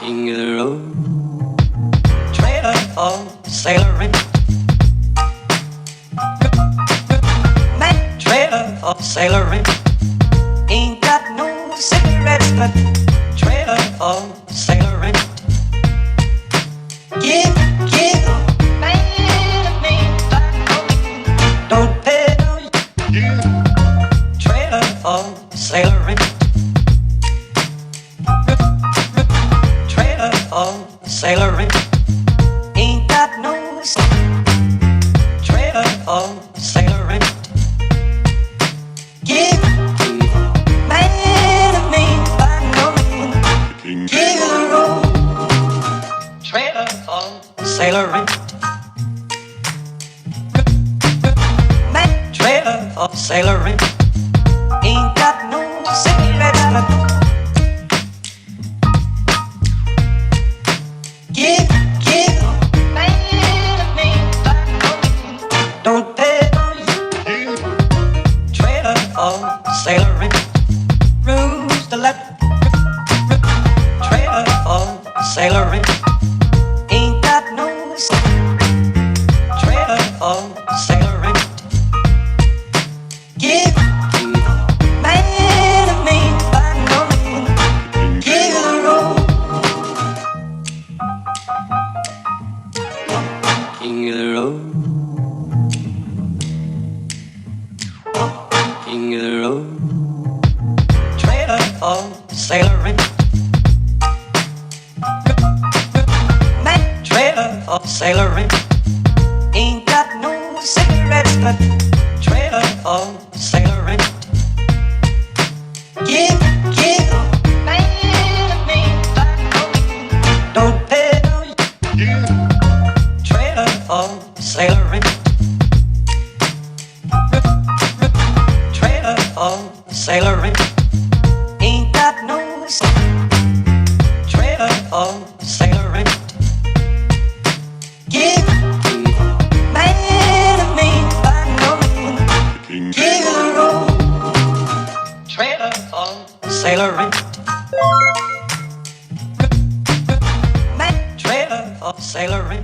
King of the road, trailer for sailoring. Man, trailer for sailoring. Ain't got no cigarettes, but trailer for sailoring. Give, man of me, don't pay no. Trailer for sailoring. Trailer for sailoring. Ain't got no trailer for sailoring. Give, man of me, by no means. King of the road, trailer for sailoring. Man, trailer for sailoring. Ain't got no cigarettes, but give, man of me, by no means. Don't pay no you. Trailer for sailoring. Rules the left. Trailer for sailoring. Ain't got no trailer for sailoring. Give, man of me, by no means. King of the road. King of the road. King of the road. Trailer for sailoring. Man, trailer for sailoring. Ain't got no cigarettes, but trailer for sailoring. Give, man of me, by no means. Don't pay no. Trailer for sailoring. Trailer for sailoring. Ain't got no trailer for sailoring. Give, man of me, by no means. King of the road, trailer for sailoring. Man, trailer for sailoring.